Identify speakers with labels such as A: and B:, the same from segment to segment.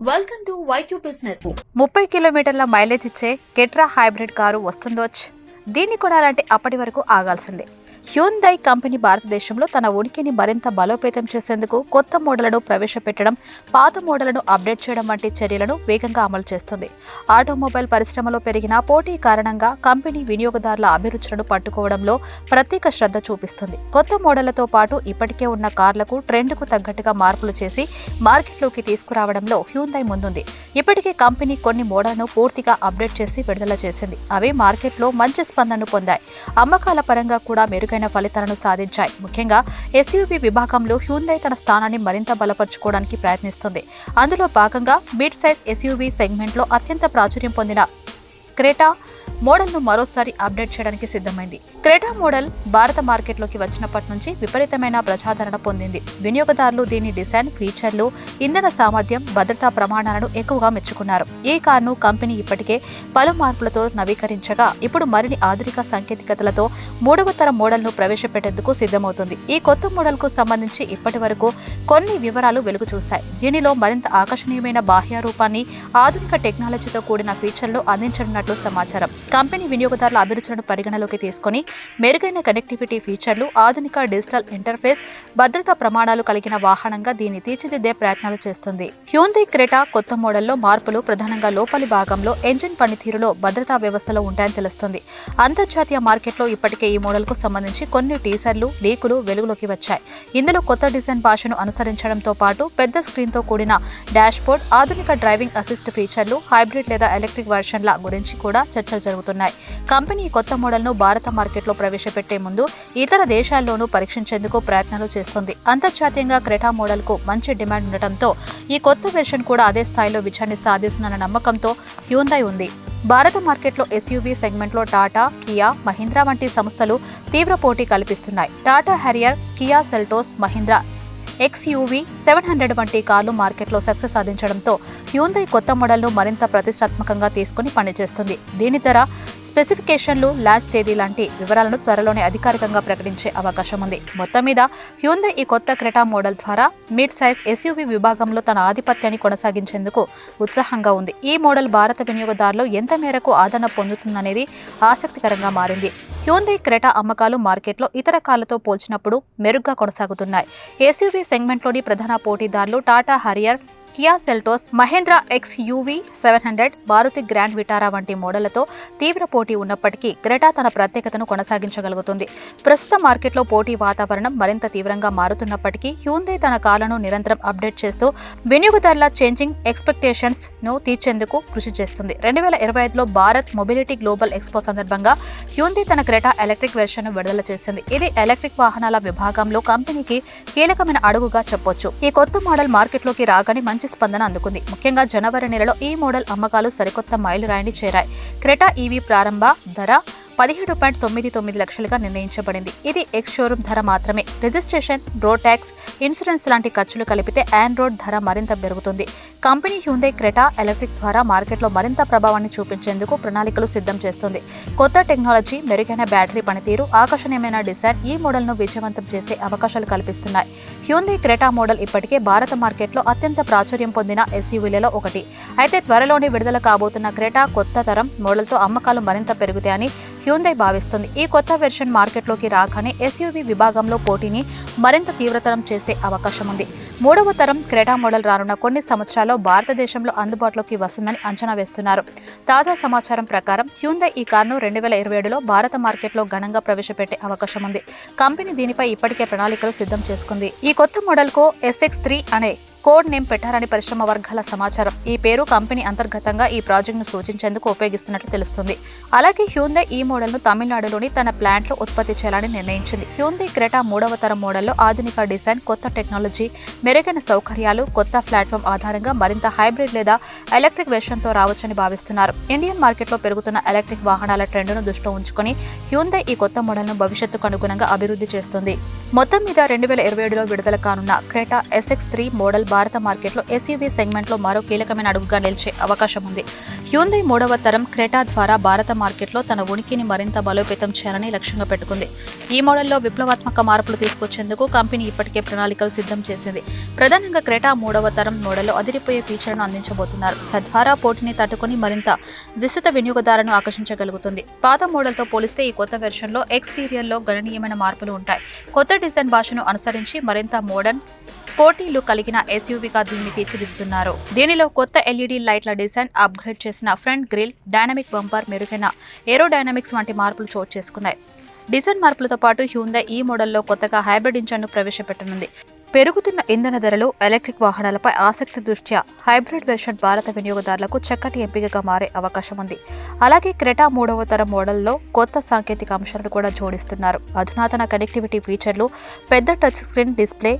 A: Welcome to YQ business.
B: 30 కిలోమీటర్ల mileage ఇచ్చే కెట్రా hybrid car వస్తుందోచ్. దీన్ని కొనాలంటే అప్పటి వరకు ఆగాల్సిందే. హ్యూండై కంపెనీ భారతదేశంలో తన ఉనికిని మరింత బలోపేతం చేసేందుకు కొత్త మోడళ్లను ప్రవేశపెట్టడం, పాత మోడళ్లను అప్డేట్ చేయడం వంటి చర్యలను వేగంగా అమలు చేస్తుంది. ఆటోమొబైల్ పరిశ్రమలో పెరిగిన పోటీ కారణంగా కంపెనీ వినియోగదారుల అభిరుచులను పట్టుకోవడంలో ప్రత్యేక శ్రద్ధ చూపిస్తుంది. కొత్త మోడళ్లతో పాటు ఇప్పటికే ఉన్న కార్లకు ట్రెండ్కు తగ్గట్టుగా మార్పులు చేసి మార్కెట్లోకి తీసుకురావడంలో హ్యూండై ముందుంది. ఇప్పటికే కంపెనీ కొన్ని మోడళ్లను పూర్తిగా అప్డేట్ చేసి విడుదల చేసింది. అవి మార్కెట్లో మంచి స్పందనను పొందాయి. అమ్మకాల పరంగా కూడా మెరుగైన ఫలితాలను సాధించాయి. ముఖ్యంగా ఎస్యూవీ విభాగంలో హ్యూండై తన స్థానాన్ని మరింత బలపరుచుకోవడానికి ప్రయత్నిస్తుంది. అందులో భాగంగా మిడ్ సైజ్ ఎస్యూవీ సెగ్మెంట్లో అత్యంత ప్రాచుర్యం పొందిన క్రెటా మోడల్ను మరోసారి అప్డేట్ చేయడానికి సిద్ధమైంది. క్రెటా మోడల్ భారత మార్కెట్లోకి వచ్చినప్పటి నుంచి విపరీతమైన ప్రజాదరణ పొందింది. వినియోగదారులు దీని డిజైన్, ఫీచర్లు, ఇంధన సామర్థ్యం, భద్రతా ప్రమాణాలను ఎక్కువగా మెచ్చుకున్నారు. ఈ కారును కంపెనీ ఇప్పటికే పలు మార్పులతో నవీకరించగా ఇప్పుడు మరిన్ని ఆధునిక సాంకేతికతలతో 3వ తరం మోడల్ను ప్రవేశపెట్టేందుకు సిద్ధమవుతుంది. ఈ కొత్త మోడల్కు సంబంధించి ఇప్పటి వరకు కొన్ని వివరాలు వెలుగు చూశాయి. దీనిలో మరింత ఆకర్షణీయమైన బాహ్య రూపాన్ని, ఆధునిక టెక్నాలజీతో కూడిన ఫీచర్లు అందించనున్నట్లు సమాచారం. కంపెనీ వినియోగదారుల అభిరుచులను పరిగణలోకి తీసుకుని మెరుగైన కనెక్టివిటీ ఫీచర్లు, ఆధునిక డిజిటల్ ఇంటర్ఫేస్, భద్రతా ప్రమాణాలు కలిగిన వాహనంగా దీన్ని తీర్చిదిద్దే ప్రయత్నాలు చేస్తుంది. హ్యూండై క్రెటా కొత్త మోడల్లో మార్పులు ప్రధానంగా లోపలి భాగంలో, ఎంజిన్ పనితీరులో, భద్రతా వ్యవస్థలో ఉంటాయని తెలుస్తుంది. అంతర్జాతీయ మార్కెట్లో ఇప్పటికే ఈ మోడల్కు సంబంధించి కొన్ని టీజర్లు, లీకులు వెలుగులోకి వచ్చాయి. ఇందులో కొత్త డిజైన్ భాషను అనుసరించడంతో పాటు పెద్ద స్క్రీన్తో కూడిన డాష్బోర్డ్, ఆధునిక డ్రైవింగ్ అసిస్ట్ ఫీచర్లు, హైబ్రిడ్ లేదా ఎలక్ట్రిక్ వెర్షన్ల గురించి కూడా చర్చలు జరుగుతున్నాయి. కంపెనీ ఈ కొత్త మోడల్ను భారత మార్కెట్లో ప్రవేశపెట్టే ముందు ఇతర దేశాల్లోనూ పరీక్షించేందుకు ప్రయత్నాలు చేస్తుంది. అంతర్జాతీయంగా క్రెటా మోడల్కు మంచి డిమాండ్ ఉండటంతో ఈ కొత్త వెర్షన్ కూడా అదే స్థాయిలో విజయాన్ని సాధిస్తుందన్న నమ్మకంతో హ్యూండై ఉంది. భారత మార్కెట్లో ఎస్యూవీ సెగ్మెంట్లో టాటా, కియా, మహీంద్రా వంటి సంస్థలు తీవ్ర పోటీ కల్పిస్తున్నాయి. Tata Harrier, Kia Seltos, Mahindra XUV 700 వంటి కార్లు మార్కెట్లో సక్సెస్ సాధించడంతో హ్యూండై కొత్త మోడల్ను మరింత ప్రతిష్టాత్మకంగా తీసుకుని పనిచేస్తుంది. దీని ధర, స్పెసిఫికేషన్లు, లాంచ్ తేదీ లాంటి వివరాలను త్వరలోనే అధికారికంగా ప్రకటించే అవకాశం ఉంది. మొత్తం మీద హ్యూండై ఈ కొత్త క్రెటా మోడల్ ద్వారా మిడ్ సైజ్ ఎస్యూవీ విభాగంలో తన ఆధిపత్యాన్ని కొనసాగించేందుకు ఉత్సాహంగా ఉంది. ఈ మోడల్ భారత వినియోగదారులు ఎంత మేరకు ఆదరణ పొందుతుందనేది ఆసక్తికరంగా మారింది. హ్యూండై క్రెటా అమ్మకాలు మార్కెట్లో ఇతర కార్లతో పోల్చినప్పుడు మెరుగ్గా కొనసాగుతున్నాయి. ఎస్యూవీ సెగ్మెంట్లోని ప్రధాన పోటీదారులు Tata Harrier, Kia Seltos, Mahindra XUV 700, Maruti Grand Vitara వంటి మోడళ్లతో తీవ్ర పోటీ ఉన్నప్పటికీ క్రెటా తన ప్రత్యేకతను కొనసాగించగలుగుతుంది. ప్రస్తుత మార్కెట్లో పోటీ వాతావరణం మరింత తీవ్రంగా మారుతున్నప్పటికీ హ్యూండై తన కార్లను నిరంతరం అప్డేట్ చేస్తూ వినియోగదారుల చేంజింగ్ ఎక్స్పెక్టేషన్స్ ను తీర్చేందుకు కృషి చేస్తుంది. 2025లో భారత్ మొబిలిటీ గ్లోబల్ ఎక్స్పో సందర్భంగా హ్యూండై తన క్రెటా ఎలక్ట్రిక్ వెర్షన్ను విడుదల చేసింది. ఇది ఎలక్ట్రిక్ వాహనాల విభాగంలో కంపెనీకి కీలకమైన అడుగుగా చెప్పొచ్చు. ఈ కొత్త మోడల్ మార్కెట్లోకి రాగానే మంచి స్పందన అందుకుంది. ముఖ్యంగా జనవరి నెలలో ఈ మోడల్ అమ్మకాలు సరికొత్త మైలురాయిని చేరాయి. క్రెటా ఈవీ ప్రారంభ ధర 17.99 లక్షలుగా నిర్ణయించబడింది. ఇది ఎక్స్ షోరూమ్ ధర మాత్రమే. రిజిస్ట్రేషన్, రోడ్ ట్యాక్స్, ఇన్సూరెన్స్ లాంటి ఖర్చులు కలిపితే ఆన్ రోడ్ ధర మరింత పెరుగుతుంది. కంపెనీ హ్యూండై క్రెటా ఎలక్ట్రిక్ ద్వారా మార్కెట్లో మరింత ప్రభావాన్ని చూపించేందుకు ప్రణాళికలు సిద్ధం చేస్తుంది. కొత్త టెక్నాలజీ, మెరుగైన బ్యాటరీ పనితీరు, ఆకర్షణీయమైన డిజైన్ ఈ మోడల్ను విజయవంతం చేసే అవకాశాలు కల్పిస్తున్నాయి. హ్యూండై క్రెటా మోడల్ ఇప్పటికే భారత మార్కెట్లో అత్యంత ప్రాచుర్యం పొందిన ఎస్యూవీలలో ఒకటి. అయితే త్వరలోనే విడుదల కాబోతున్న క్రెటా కొత్త తరం మోడల్తో అమ్మకాలు మరింత పెరుగుతాయని హ్యూండై భావిస్తుంది. ఈ కొత్త వెర్షన్ మార్కెట్లోకి రాగానే ఎస్యూవీ విభాగంలో పోటీని మరింత తీవ్రతరం చేసే అవకాశం ఉంది. 3వ తరం క్రెటా మోడల్ రానున్న కొన్ని సంవత్సరాల్లో భారతదేశంలో అందుబాటులోకి వస్తుందని అంచనా వేస్తున్నారు. తాజా సమాచారం ప్రకారం హ్యూండై ఈ కారును 2027లో భారత మార్కెట్లో ఘనంగా ప్రవేశపెట్టే అవకాశం ఉంది. కంపెనీ దీనిపై ఇప్పటికే ప్రణాళికలు సిద్ధం చేసుకుంది. ఈ కొత్త మోడల్కు SX3 అనే కోడ్ నేమ్ పెట్టారని పరిశ్రమ వర్గాల సమాచారం. ఈ పేరు కంపెనీ అంతర్గతంగా ఈ ప్రాజెక్టును సూచించేందుకు ఉపయోగిస్తున్నట్లు తెలుస్తుంది. అలాగే హ్యూండై ఈ మోడల్ను తమిళనాడులోని తన ప్లాంట్లో ఉత్పత్తి చేయాలని నిర్ణయించింది. హ్యూండై క్రెటా 3వ తరం మోడల్లో ఆధునిక డిజైన్, కొత్త టెక్నాలజీ, మెరుగైన సౌకర్యాలు, కొత్త ప్లాట్ఫామ్ ఆధారంగా మరింత హైబ్రిడ్ లేదా ఎలక్ట్రిక్ వెర్షన్తో రావచ్చని భావిస్తున్నారు. ఇండియన్ మార్కెట్లో పెరుగుతున్న ఎలక్ట్రిక్ వాహనాల ట్రెండ్ను దృష్టిలో ఉంచుకుని హ్యూండై ఈ కొత్త మోడల్ను భవిష్యత్తుకు అనుగుణంగా అభివృద్ధి చేస్తుంది. మొత్తం మీద 2027లో విడుదల కానున్న క్రెటా SX3 మోడల్ భారత మార్కెట్లో ఎస్యూవీ సెగ్మెంట్లో మరో కీలకమైన అడుగుగా నిలిచే అవకాశం ఉంది. హ్యూండై 3వ తరం క్రెటా ద్వారా భారత మార్కెట్లో తన ఉనికిని మరింత బలోపేతం చేయాలని లక్ష్యంగా పెట్టుకుంది. ఈ మోడల్లో విప్లవాత్మక మార్పులు తీసుకొచ్చేందుకు కంపెనీ ఇప్పటికే ప్రణాళికలు సిద్ధం చేసింది. ప్రధానంగా క్రెటా 3వ తరం మోడల్లో అదిరిపోయే ఫీచర్ను అందించబోతున్నారు. తద్వారా పోటీని తట్టుకుని మరింత విస్తృత వినియోగదారులను ఆకర్షించగలుగుతుంది. పాత మోడల్తో పోలిస్తే ఈ కొత్త వెర్షన్లో ఎక్స్టీరియర్లో గణనీయమైన మార్పులు ఉంటాయి. కొత్త డిజైన్ భాషను అనుసరించి మరింత మోడర్న్ స్పోర్టీ లుక్ కలిగిన ఎస్యూవీగా దీన్ని తీర్చిదిద్దుతున్నారు. దీనిలో కొత్త ఎల్ఈడీ లైట్ల డిజైన్, అప్గ్రేడ్ చేసిన ఫ్రంట్ గ్రిల్, డైనమిక్ బంపర్, మెరుగైన ఏరోడైనమిక్స్ వంటి మార్పులు చోటు చేసుకున్నాయి. డిజైన్ మార్పులతో పాటు హ్యూందాయ్ ఈ మోడల్లో కొత్తగా హైబ్రిడ్ ఇంజన్ను ప్రవేశపెట్టనుంది. పెరుగుతున్న ఇంధన ధరలు, ఎలక్ట్రిక్ వాహనాలపై ఆసక్తి దృష్ట్యా హైబ్రిడ్ వెర్షన్ భారత వినియోగదారులకు చక్కటి ఎంపికగా మారే అవకాశం ఉంది. అలాగే క్రెటా 3వ తరం మోడల్లో కొత్త సాంకేతిక అంశాలను కూడా జోడిస్తున్నారు. అధునాతన కనెక్టివిటీ ఫీచర్లు, పెద్ద touch screen display,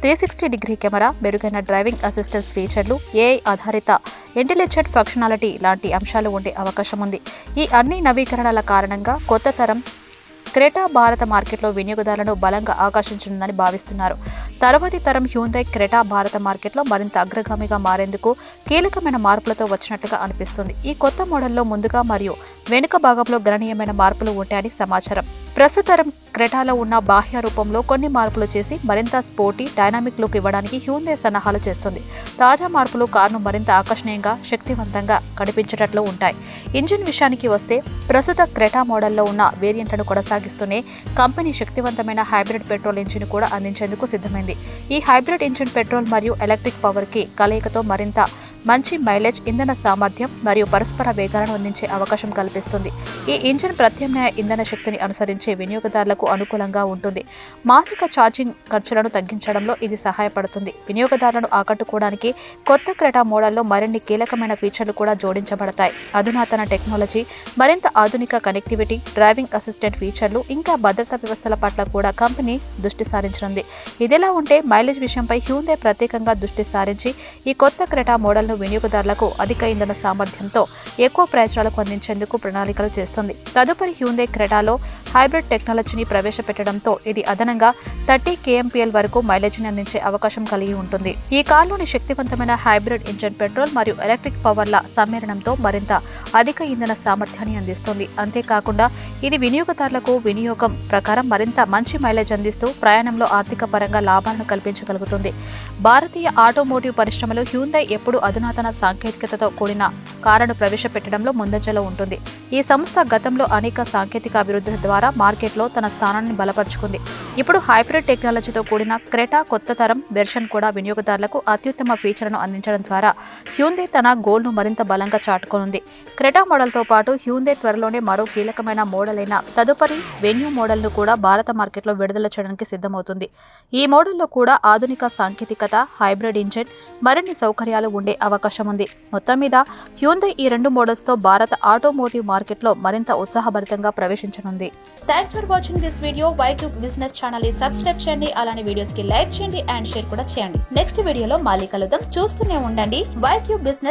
B: 360 degree camera, మెరుగైన డ్రైవింగ్ అసిస్టెన్స్ ఫీచర్లు, ఏఐ ఆధారిత ఇంటెలిజెంట్ ఫంక్షనాలిటీ లాంటి అంశాలు ఉండే అవకాశం ఉంది. ఈ అన్ని నవీకరణల కారణంగా కొత్త తరం క్రెటా భారత మార్కెట్లో వినియోగదారులను బలంగా ఆకర్షించనుందని భావిస్తున్నారు. తర్వాతి తరం హ్యూందాయ్ క్రెటా భారత మార్కెట్లో మరింత అగ్రగామిగా మారేందుకు కీలకమైన మార్పులతో వచ్చినట్టుగా అనిపిస్తుంది. ఈ కొత్త మోడల్లో ముందుగా మరియు వెనుక భాగంలో గణనీయమైన మార్పులు ఉంటాయని సమాచారం. ప్రస్తుత తరం క్రెటాలో ఉన్న బాహ్య రూపంలో కొన్ని మార్పులు చేసి మరింత స్పోర్టీ, డైనామిక్ లుక్ ఇవ్వడానికి హ్యూందాయ్ సన్నాహాలు చేస్తుంది. తాజా మార్పులు కారును మరింత ఆకర్షణీయంగా, శక్తివంతంగా కనిపించేటట్లు ఉంటాయి. ఇంజిన్ విషయానికి వస్తే ప్రస్తుత క్రెటా మోడల్లో ఉన్న వేరియంట్లను కొనసాగిస్తూనే కంపెనీ శక్తివంతమైన హైబ్రిడ్ పెట్రోల్ ఇంజిన్ కూడా అందించేందుకు సిద్ధమైంది. ఈ హైబ్రిడ్ ఇంజిన్ పెట్రోల్ మరియు ఎలక్ట్రిక్ పవర్ కి కలయికతో మరింత మంచి మైలేజ్, ఇంధన సామర్థ్యం మరియు పరస్పర వేగాలను అందించే అవకాశం కల్పిస్తుంది. ఈ ఇంజిన్ ప్రత్యామ్నాయ ఇంధన శక్తిని అనుసరించే వినియోగదారులకు అనుకూలంగా ఉంటుంది. మాసిక ఛార్జింగ్ ఖర్చులను తగ్గించడంలో ఇది సహాయపడుతుంది. వినియోగదారులను ఆకట్టుకోవడానికి కొత్త క్రెటా మోడల్లో మరిన్ని కీలకమైన ఫీచర్లు కూడా జోడించబడతాయి. అధునాతన టెక్నాలజీ, మరింత ఆధునిక కనెక్టివిటీ, డ్రైవింగ్ అసిస్టెంట్ ఫీచర్లు, ఇంకా భద్రతా వ్యవస్థల పట్ల కూడా కంపెనీ దృష్టి సారించనుంది. ఇదిలా ఉంటే మైలేజ్ విషయంపై హ్యూందాయ్ ప్రత్యేకంగా దృష్టి సారించి ఈ కొత్త క్రెటా మోడల్ను వినియోగదారులకు అధిక ఇంధన సామర్థ్యంతో ఎక్కువ ప్రయోజనాలకు అందించేందుకు ప్రణాళికలు చేస్తుంది. తదుపరి హ్యూందాయ్ క్రెటాలో హైబ్రిడ్ టెక్నాలజీని ప్రవేశపెట్టడంతో ఇది అదనంగా 30 kmpl వరకు మైలేజ్ని అందించే అవకాశం కలిగి ఉంటుంది. ఈ కారులోని శక్తివంతమైన హైబ్రిడ్ ఇంజన్ పెట్రోల్ మరియు ఎలక్ట్రిక్ పవర్ల సమ్మేళనంతో మరింత అధిక ఇంధన సామర్థ్యాన్ని అందిస్తుంది. అంతేకాకుండా ఇది వినియోగదారులకు వినియోగం ప్రకారం మరింత మంచి మైలేజ్ అందిస్తూ ప్రయాణంలో ఆర్థిక పరంగా లాభాలను కల్పించగలుగుతుంది. భారతీయ ఆటోమోటివ్ పరిశ్రమలో హ్యూందాయ్ ఎప్పుడూ అధునాతన సాంకేతికతతో కూడిన కారును ప్రవేశపెట్టడంలో ముందంజలో ఉంటుంది. ఈ సంస్థ గతంలో అనేక సాంకేతిక అభివృద్ధుల ద్వారా మార్కెట్లో తన స్థానాన్ని బలపరుచుకుంది. ఇప్పుడు హైబ్రిడ్ టెక్నాలజీతో కూడిన క్రెటా కొత్త తరం వెర్షన్ కూడా వినియోగదారులకు అత్యుత్తమ ఫీచర్లను అందించడం ద్వారా హ్యూందాయ్ తన గోల్ను మరింత బలంగా చాటుకోనుంది. క్రెటా మోడల్తో పాటు హ్యూందాయ్ త్వరలోనే మరో కీలకమైన మోడల్ అయిన తదుపరి వెన్యూ మోడల్ను కూడా భారత మార్కెట్లో విడుదల చేయడానికి సిద్ధమవుతుంది. ఈ మోడల్లో కూడా ఆధునిక సాంకేతికత, హైబ్రిడ్ ఇంజిన్, మరిన్ని సౌకర్యాలు ఉండే అవకాశం ఉంది. మొత్తం మీద హ్యూందాయ్ ఈ 2 మోడల్స్తో భారత ఆటోమోటివ్ మార్కెట్లో మరింత ఉత్సాహభరితంగా ప్రవేశించనుంది.
A: Thanks for watching this video. Y2 business channel ని సబ్స్క్రైబ్ చేయండి. అలానే వీడియోస్ కి లైక్ చేయండి అండ్ షేర్ కూడా చేయండి. నెక్స్ట్ వీడియోలో మళ్ళీ కలుద్దాం. చూస్తూనే ఉండండి Y2 బిజినెస్